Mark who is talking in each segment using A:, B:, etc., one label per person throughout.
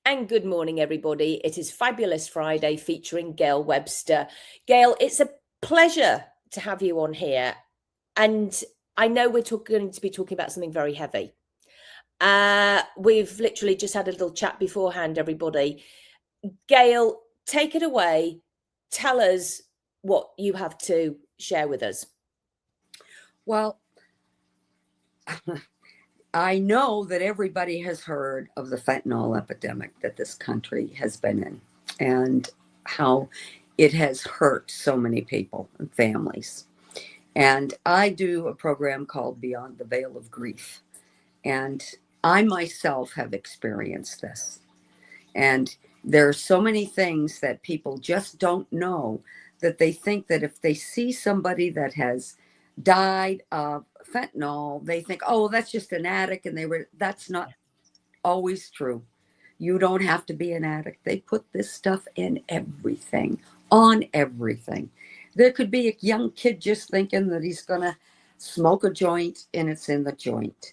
A: And good morning, everybody. It is Fabulous Friday featuring Gail Webster. Gail, it's a pleasure to have you on here. And I know we're going to be talking about something very heavy. We've literally just had a little chat beforehand, everybody. Gail, take it away. Tell us what you have to share with us.
B: Well, I know that everybody has heard of the fentanyl epidemic that this country has been in and how it has hurt so many people and families. And I do a program called Beyond the Veil of Grief. And I myself have experienced this. And there are so many things that people just don't know, that they think that if they see somebody that has died of fentanyl, they think, oh, that's just an addict. And that's not always true. You don't have to be an addict. They put this stuff in everything, on everything. There could be a young kid just thinking that he's going to smoke a joint and it's in the joint.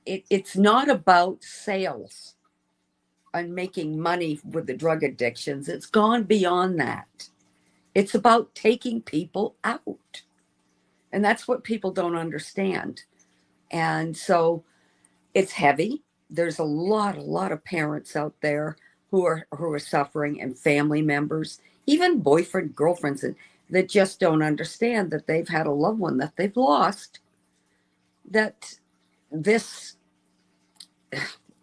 B: It's not about sales and making money with the drug addictions. It's gone beyond that. It's about taking people out. And that's what people don't understand. And so it's heavy. There's a lot of parents out there who are suffering, and family members, even boyfriend, girlfriends, that just don't understand that they've had a loved one that they've lost. That this,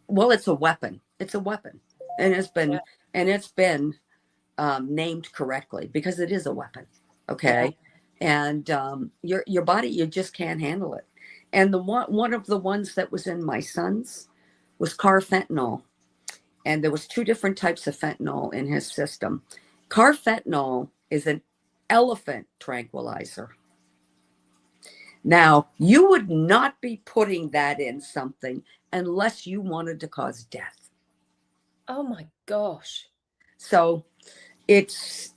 B: well, it's a weapon. It's a weapon, and it's been named correctly, because it is a weapon. Okay, and your body, you just can't handle it. And one of the ones that was in my son's was carfentanil, and there was two different types of fentanyl in his system. Carfentanil is an elephant tranquilizer. Now, you would not be putting that in something unless you wanted to cause death.
A: Oh my gosh.
B: So it's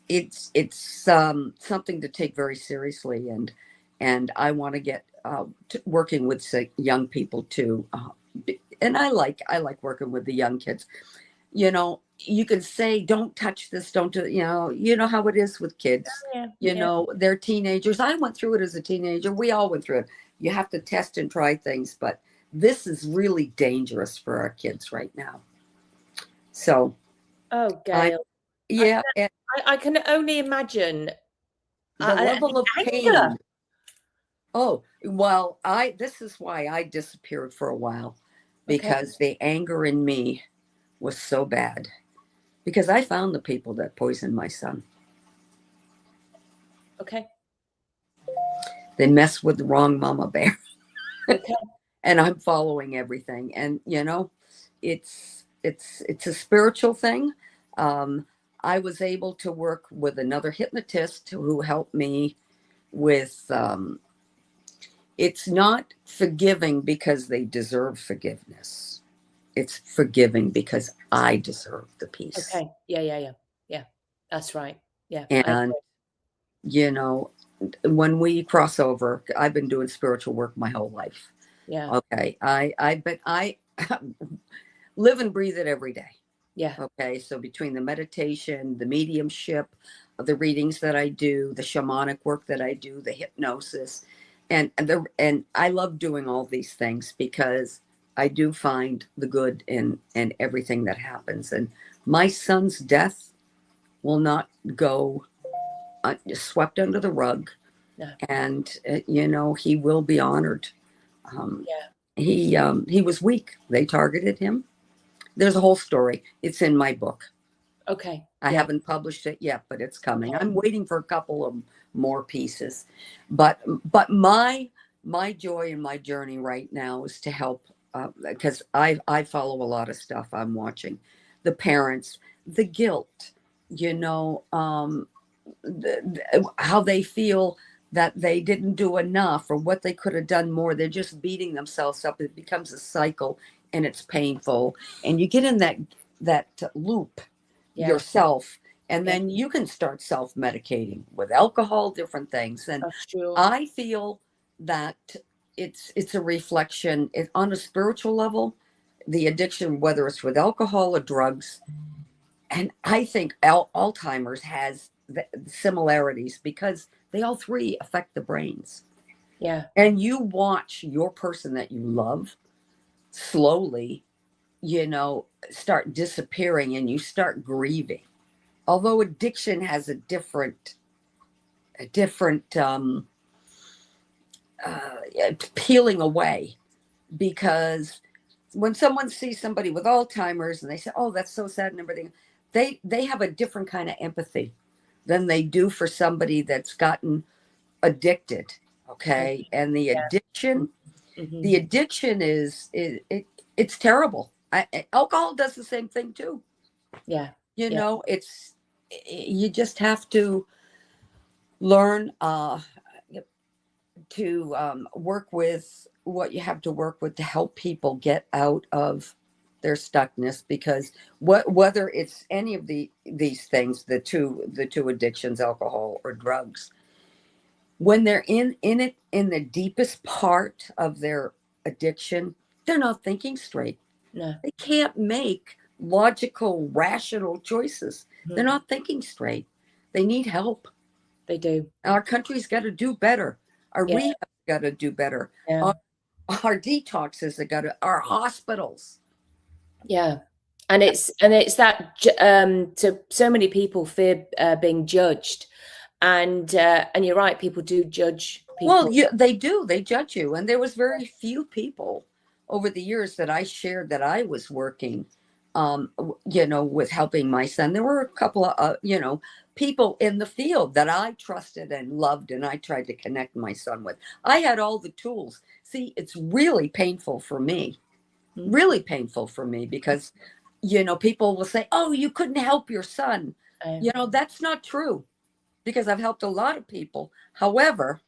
B: something to take very seriously, and I want to get working with young people too. And I like working with the young kids. You can say, don't touch this, don't do, you know how it is with kids. They're teenagers. I went through it as a teenager. We all went through it. You have to test and try things, but this is really dangerous for our kids right now. So,
A: oh, Gail, I can only imagine
B: the level of pain. Oh, well, this is why I disappeared for a while, because the anger in me was so bad, because I found the people that poisoned my son.
A: Okay.
B: They mess with the wrong mama bear. Okay. And I'm following everything. And, it's a spiritual thing. I was able to work with another hypnotist who helped me with, it's not forgiving because they deserve forgiveness. It's forgiving because I deserve the peace.
A: Okay. Yeah. That's right. Yeah.
B: And, when we cross over, I've been doing spiritual work my whole life.
A: Yeah.
B: Okay. I live and breathe it every day.
A: Yeah.
B: Okay. So between the meditation, the mediumship, the readings that I do, the shamanic work that I do, the hypnosis, and I love doing all these things, because I do find the good in everything that happens. And my son's death will not go swept under the rug. No. And he will be honored. He was weak. They targeted him. There's a whole story. It's in my book.
A: Okay.
B: I haven't published it yet, but it's coming. I'm waiting for a couple of more pieces. But my joy in my journey right now is to help, because I follow a lot of stuff I'm watching. The parents, the guilt, how they feel that they didn't do enough, or what they could have done more. They're just beating themselves up. It becomes a cycle, and it's painful. And you get in that loop yourself, and then you can start self-medicating with alcohol, different things. And I feel that it's a reflection on a spiritual level. the addiction, whether it's with alcohol or drugs. And I think Alzheimer's has the similarities because they all three affect the brains.
A: Yeah.
B: And you watch your person that you love slowly, start disappearing, and you start grieving. Although addiction has a different peeling away, because when someone sees somebody with Alzheimer's and they say, "Oh, that's so sad," and everything, they have a different kind of empathy than they do for somebody that's gotten addicted. Okay, and the
A: Yeah.
B: addiction,
A: Mm-hmm.
B: the addiction it's terrible. Alcohol does the same thing too.
A: Yeah.
B: It's, you just have to learn to work with what you have to work with to help people get out of their stuckness, because whether it's any of these things, the two addictions, alcohol or drugs, when they're in it in the deepest part of their addiction, they're not thinking straight.
A: No.
B: They can't make logical, rational choices.
A: Mm-hmm.
B: They're not thinking straight. They need help.
A: They do.
B: Our country's got to do better. Our
A: Yeah.
B: rehab got to do better.
A: Yeah.
B: Our detoxes have got to, our hospitals.
A: Yeah. And it's that so many people fear being judged, and you're right, people do judge people.
B: Well, yeah, they do. They judge you. And there was very few people over the years that I shared that I was working, with helping my son. There were a couple of, people in the field that I trusted and loved, and I tried to connect my son with. I had all the tools. See, it's really painful for me, because, people will say, "Oh, you couldn't help your son." That's not true, because I've helped a lot of people. However,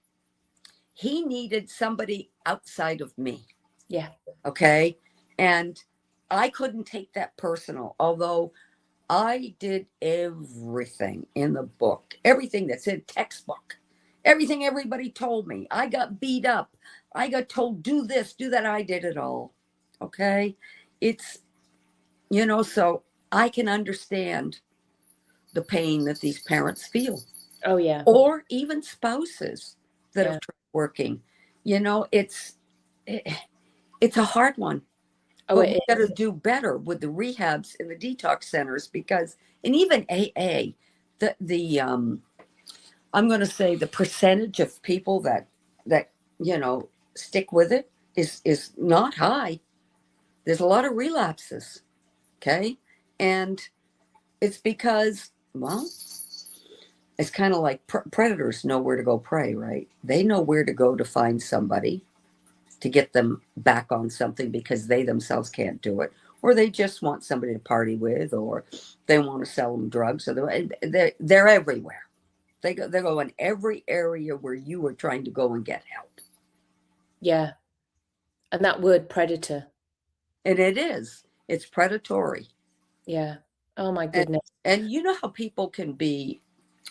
B: he needed somebody outside of me.
A: Yeah.
B: Okay. And I couldn't take that personal, although I did everything in the book, everything that's in textbook, everything everybody told me. I got beat up. I got told, do this, do that. I did it all. Okay. It's, so I can understand the pain that these parents feel.
A: Oh, yeah.
B: Or even spouses that
A: Yeah.
B: have tried working. It's a hard one.
A: Oh,
B: But
A: it
B: we got to
A: is.
B: do better with the rehabs and the detox centers, because, and even AA, the I'm going to say the percentage of people that stick with it is not high. There's a lot of relapses. Okay. And it's because, well, it's kind of like predators know where to go prey, right? They know where to go to find somebody to get them back on something, because they themselves can't do it, or they just want somebody to party with, or they want to sell them drugs. So they're everywhere. They go in every area where you are trying to go and get help.
A: Yeah. And that word predator.
B: And it's predatory.
A: Yeah. Oh my goodness.
B: And you know how people can be,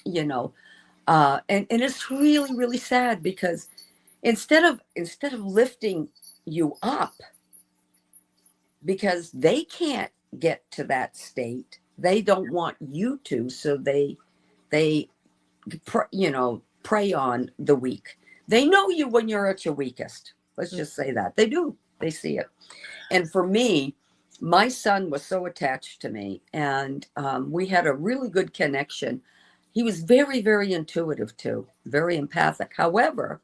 B: and it's really, really sad, because instead of lifting you up, because they can't get to that state, they don't want you to, so they prey on the weak. They know you when you're at your weakest. Let's just say that. They do. They see it. And for me, my son was so attached to me, and we had a really good connection. He was very, very intuitive too, very empathic. However,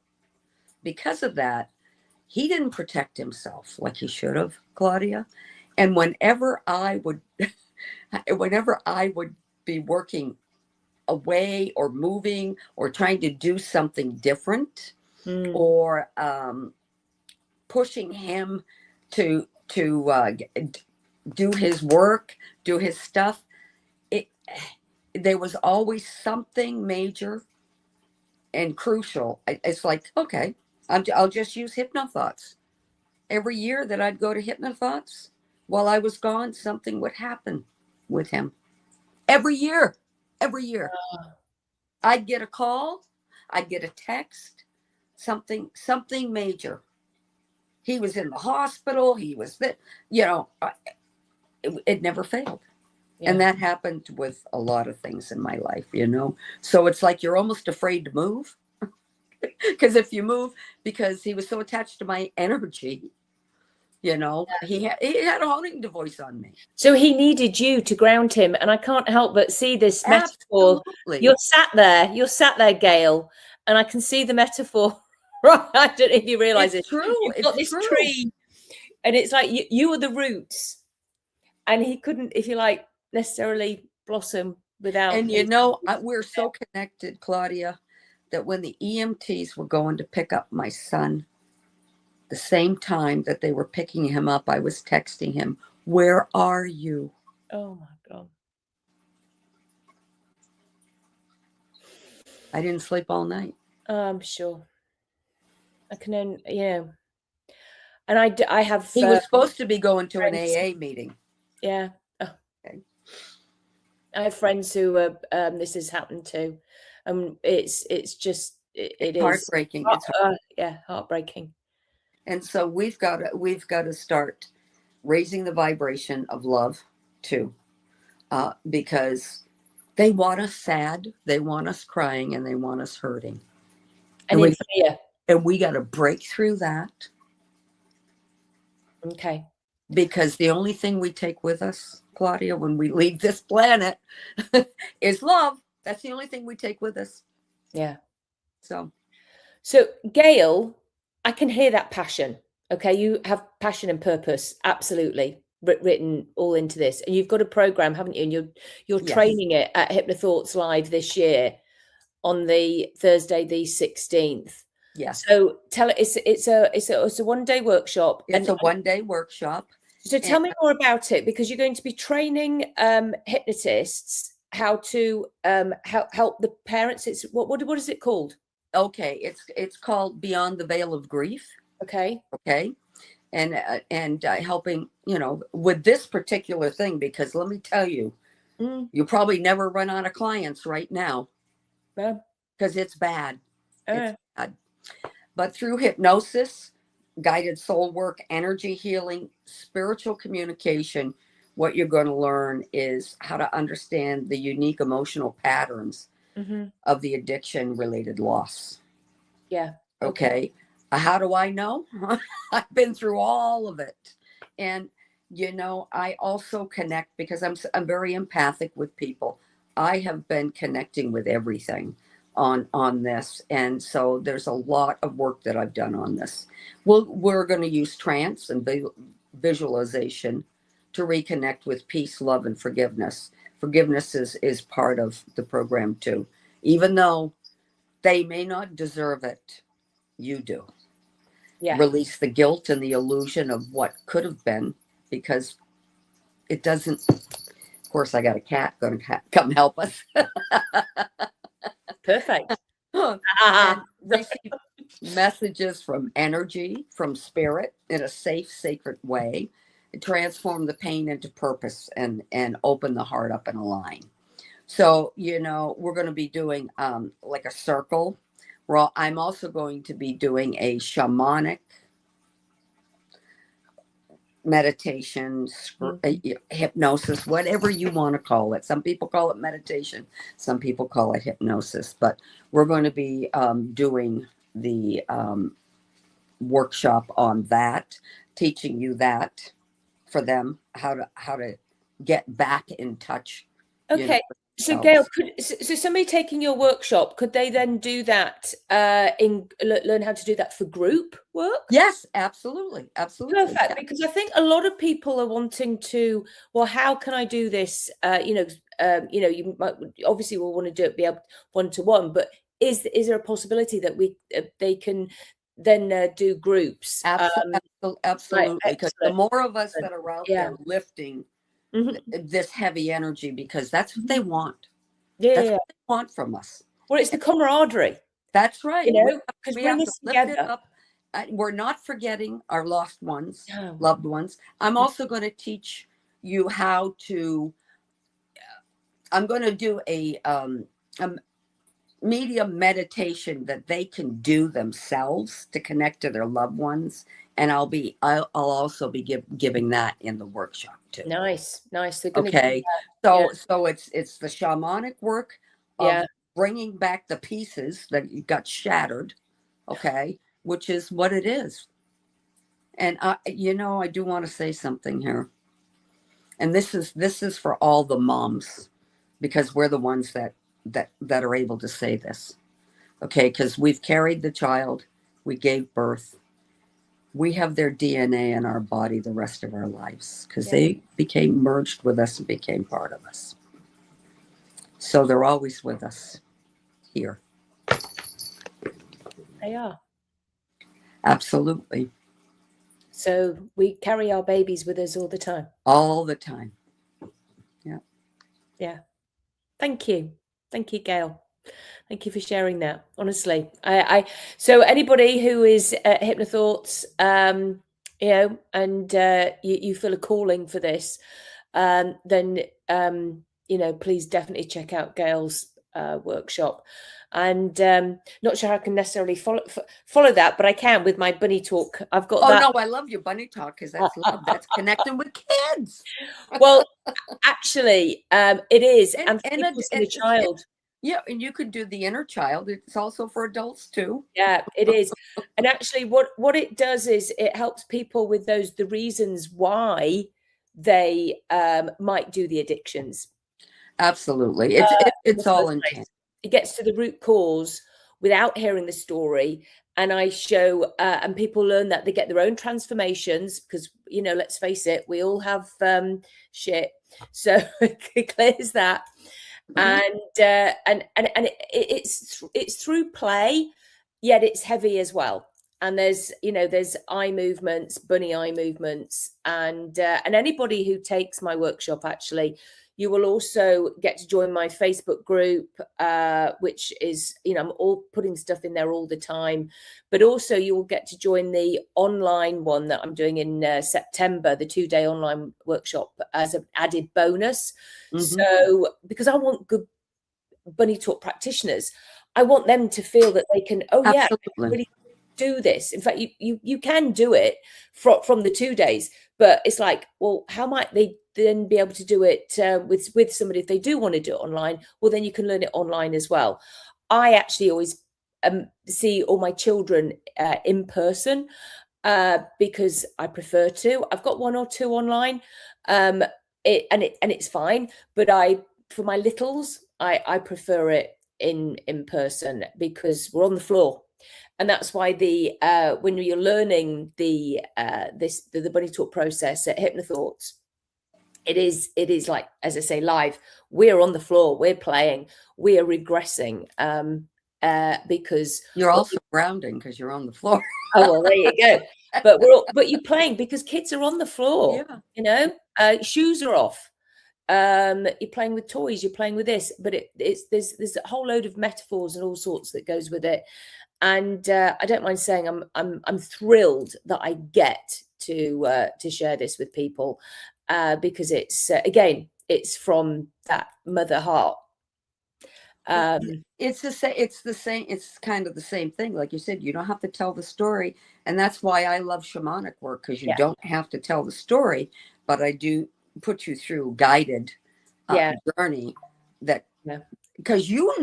B: because of that, he didn't protect himself like he should have, Claudia. And whenever I would be working away or moving or trying to do something different, or pushing him to do his work, do his stuff, there was always something major and crucial. It's like, okay, I'll just use HypnoThoughts. Every year that I'd go to HypnoThoughts, while I was gone, something would happen with him. Every year. I'd get a call, I'd get a text, something major. He was in the hospital. He was that, you know, it never failed.
A: Yeah.
B: And that happened with a lot of things in my life, you know. So it's like you're almost afraid to move. Because if you move, because he was so attached to my energy, you know, he had a haunting voice on me.
A: So he needed you to ground him. And I can't help but see this metaphor.
B: Absolutely.
A: You're sat there, Gail, and I can see the metaphor. Right. I don't know if you realize
B: It's
A: it.
B: true.
A: You've got this tree, and it's like you are the roots. And he couldn't, if you like, necessarily blossom without.
B: And you know, we're so connected, Claudia, that when the EMTs were going to pick up my son, the same time that they were picking him up, I was texting him, "Where are you?"
A: Oh my God.
B: I didn't sleep all night.
A: I'm sure. I can, yeah. And I have.
B: He was supposed to be going to an
A: friends.
B: AA meeting.
A: Yeah. Oh.
B: Okay.
A: I have friends who this has happened to. It's just it is
B: Heartbreaking.
A: Yeah, heartbreaking.
B: And so we've got to start raising the vibration of love too, because they want us sad, they want us crying, and they want us hurting.
A: And in fear.
B: And we got to break through that.
A: Okay.
B: Because the only thing we take with us, Claudia, when we leave this planet is love. That's the only thing we take with us.
A: Yeah.
B: So
A: Gail, I can hear that passion. Okay. You have passion and purpose. Absolutely. Written all into this. And you've got a program, haven't you? And you're
B: yes.
A: training it at HypnoThoughts Live this year on the Thursday, the 16th.
B: Yes.
A: So tell it, it's a 1-day workshop.
B: It's a 1-day workshop.
A: So tell me more about it, because you're going to be training hypnotists how to help the parents. It's what is it called?
B: Okay, it's called Beyond the Veil of Grief.
A: Okay.
B: And helping, you know, with this particular thing, because let me tell you, you probably never run out of clients right now. Because it's bad. It's bad. But through hypnosis, guided soul work, energy healing, spiritual communication, what you're going to learn is how to understand the unique emotional patterns of the addiction related loss.
A: Yeah.
B: Okay. How do I know? I've been through all of it. And, you know, I also connect because I'm very empathic with people. I have been connecting with everything on this. And so there's a lot of work that I've done on this. We're going to use trance and visualization to reconnect with peace, love, and forgiveness. Forgiveness is part of the program too. Even though they may not deserve it, you do. Yeah. Release the guilt and the illusion of what could have been, because it doesn't. Of course, I got a cat going to come help us.
A: Perfect.
B: And receive messages from energy, from spirit in a safe, sacred way. Transform the pain into purpose and open the heart up and align. So, you know, we're going to be doing like a circle. I'm also going to be doing a shamanic meditation, hypnosis, whatever you want to call it. Some people call it meditation. Some people call it hypnosis. But we're going to be doing the workshop on that, teaching you that for them, how to get back in touch.
A: Okay. You know, so Gail, so somebody taking your workshop, could they then do that learn how to do that for group work?
B: Yes, absolutely.
A: Perfect. Yeah. Because I think a lot of people are wanting to, well, how can I do this? You you might obviously will want to do it, be able one-to-one, but is there a possibility that they can then do groups?
B: Absolutely. Because the more of us that are out there lifting this heavy energy, because that's what they want. That's what they want from us.
A: Well, it's the camaraderie.
B: That's right.
A: You know, because we have to lift it up.
B: We're not forgetting our lost ones, loved ones. I'm also going to teach you how to. I'm going to do a medium meditation that they can do themselves to connect to their loved ones and I'll also be giving that in the workshop too.
A: Nice. They're going to
B: Okay, so it's the shamanic work of bringing back the pieces that got shattered, okay, which is what it is. And I do want to say something here, and this is for all the moms, because we're the ones that are able to say this, okay, because we've carried the child, we gave birth, we have their DNA in our body the rest of our lives, because they became merged with us and became part of us. So they're always with us here.
A: They are.
B: Absolutely.
A: So we carry our babies with us all the time.
B: All the time. Yeah.
A: Yeah. Thank you, Gail. Thank you for sharing that. Honestly, so anybody who is at HypnoThoughts, and you feel a calling for this, then please definitely check out Gail's workshop. And not sure how I can necessarily follow that, but I can with my bunny talk. I've got that.
B: Oh no, I love your bunny talk, because that's love. That's connecting with kids.
A: Well, actually, it is, and a child.
B: Yeah, and you could do the inner child. It's also for adults too.
A: Yeah, it is. And actually, what it does is it helps people with the reasons why they might do the addictions.
B: Absolutely, it's all intent.
A: It gets to the root cause without hearing the story, and I show and people learn that they get their own transformations, because let's face it, we all have shit, so it clears that. Mm-hmm. And it's through play, yet it's heavy as well. And there's eye movements, bunny eye movements, and anybody who takes my workshop, actually, you will also get to join my Facebook group, which is, I'm all putting stuff in there all the time. But also you will get to join the online one that I'm doing in September, the 2-day online workshop, as an added bonus. Mm-hmm. So, because I want good bunny talk practitioners, I want them to feel that they can, I can really do this. In fact, you can do it from the 2 days, but it's like, well, how might they then be able to do it with somebody if they do want to do it online? Well, then you can learn it online as well. I actually always see all my children in person, because I prefer to. I've got 1 or 2 online, it's fine, but for my littles, I prefer it in person, because we're on the floor. And that's why when you're learning the bunny talk process at HypnoThoughts, it is like, as I say, live. We're on the floor, we're playing, we are regressing, because
B: you're also grounding, because you're on the floor.
A: Oh, well, there you go. But you're playing because kids are on the floor. Yeah. Shoes are off. You're playing with toys, you're playing with this, but there's a whole load of metaphors and all sorts that goes with it. And I don't mind saying I'm thrilled that I get to share this with people, because it's again, it's from that mother heart.
B: It's the same. It's kind of the same thing. Like you said, you don't have to tell the story, and that's why I love shamanic work, because you don't have to tell the story, but I do put you through guided journey that because your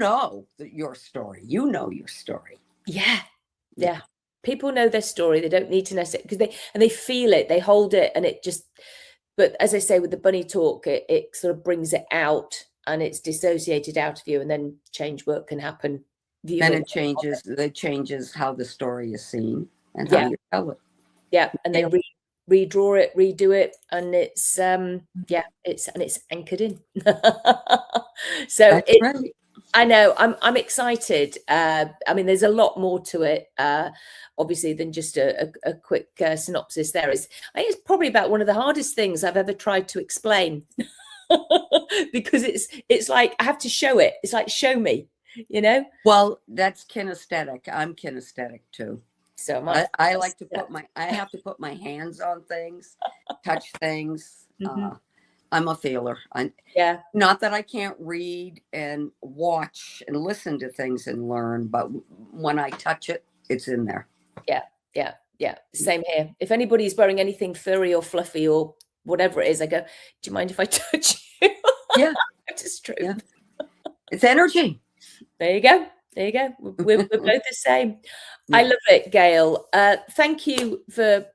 B: story. Your story.
A: Yeah. People know their story. They don't need to necessarily, because they feel it, they hold it, and it just. But as I say, with the bunny talk, it sort of brings it out, and it's dissociated out of you, and then change work can happen.
B: Then it changes how the story is seen and how you tell it.
A: Yeah, and they redraw it, redo it, and it's it's anchored in. So
B: that's right.
A: I know I'm excited. I mean, there's a lot more to it, obviously, than just a quick synopsis. I think it's probably about one of the hardest things I've ever tried to explain, because it's like I have to show it. It's like, show me,
B: Well, that's kinesthetic. I'm kinesthetic too.
A: So
B: I like to I have to put my hands on things, touch things. Mm-hmm. I'm a feeler. Not that I can't read and watch and listen to things and learn, but when I touch it, it's in there.
A: Yeah. Yeah, same here. If anybody's wearing anything furry or fluffy or whatever it is, I go, do you mind if I touch you?
B: Yeah.
A: It's true.
B: Yeah. It's energy.
A: There you go. There you go. We're both the same.
B: Yeah.
A: I love it, Gail. Thank you for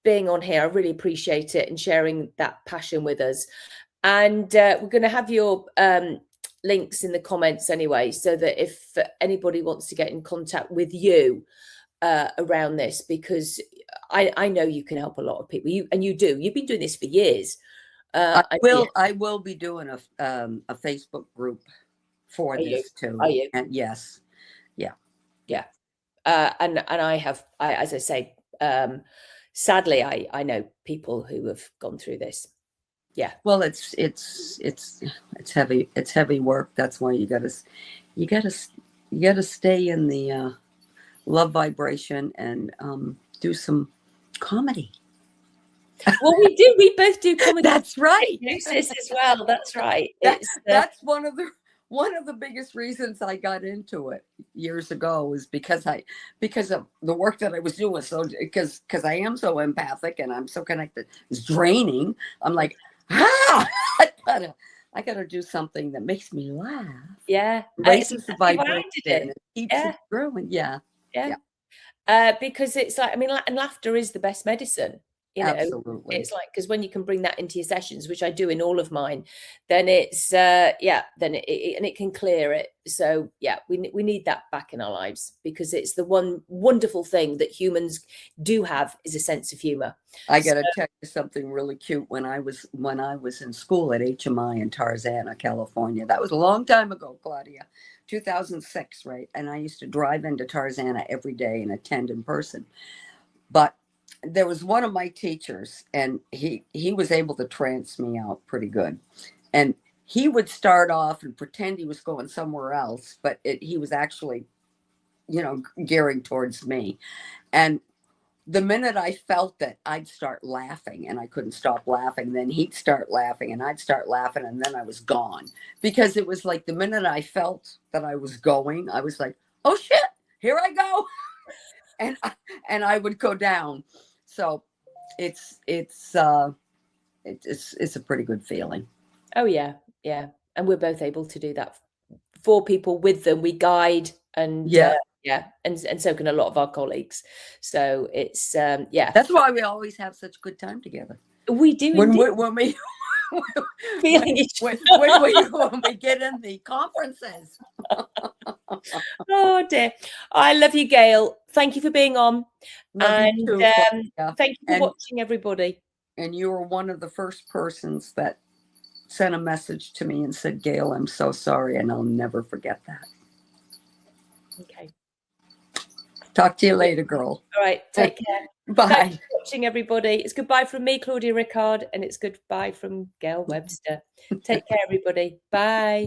A: being on here. I really appreciate it and sharing that passion with us. And we're going to have your links in the comments anyway, so that if anybody wants to get in contact with you around this, because I know you can help a lot of people. You've been doing this for years.
B: I will be doing a Facebook group for this too.
A: Are you?
B: And yes. Yeah.
A: And as I say, sadly, I know people who have gone through this. Yeah.
B: Well, it's heavy. It's heavy work. That's why you gotta stay in the love vibration and do some comedy.
A: Well, we do. We both do comedy.
B: That's right.
A: This as well. That's right.
B: That's one of the biggest reasons I got into it years ago, is because of the work that I was doing. So because I am so empathic and I'm so connected, it's draining. I'm like, I gotta do something that makes me laugh.
A: Yeah.
B: Raises the vibration and keeps
A: it
B: growing. Yeah.
A: Because it's like, and laughter is the best medicine.
B: Absolutely.
A: It's like, because when you can bring that into your sessions, which I do in all of mine, then it's then it can clear it. So yeah, we need that back in our lives, because it's the one wonderful thing that humans do have, is a sense of humor.
B: I gotta tell you something really cute. When I was in school at HMI in Tarzana, California, that was a long time ago, Claudia, 2006, right? And I used to drive into Tarzana every day and attend in person. But there was one of my teachers, and he was able to trance me out pretty good. And he would start off and pretend he was going somewhere else, but he was actually, gearing towards me. And the minute I felt that, I'd start laughing, and I couldn't stop laughing. Then he'd start laughing, and I'd start laughing, and then I was gone. Because it was like the minute I felt that I was going, I was like, oh shit, here I go. and I would go down. So it's a pretty good feeling.
A: Oh yeah. And we're both able to do that for people with them. We guide, and and so can a lot of our colleagues. So it's
B: That's why we always have such good time together.
A: We do
B: when we
A: feeling each
B: when we get in the conferences.
A: Oh dear. I love you, Gail. Thank you for being on.
B: Love you too,
A: thank you for watching, everybody.
B: And you were one of the first persons that sent a message to me and said, Gail, I'm so sorry, and I'll never forget that.
A: Okay.
B: Talk to you later, girl.
A: All right. Take care.
B: Bye.
A: Thanks for watching, everybody. It's goodbye from me, Claudia Rickard, and it's goodbye from Gail Webster. Take care, everybody. Bye.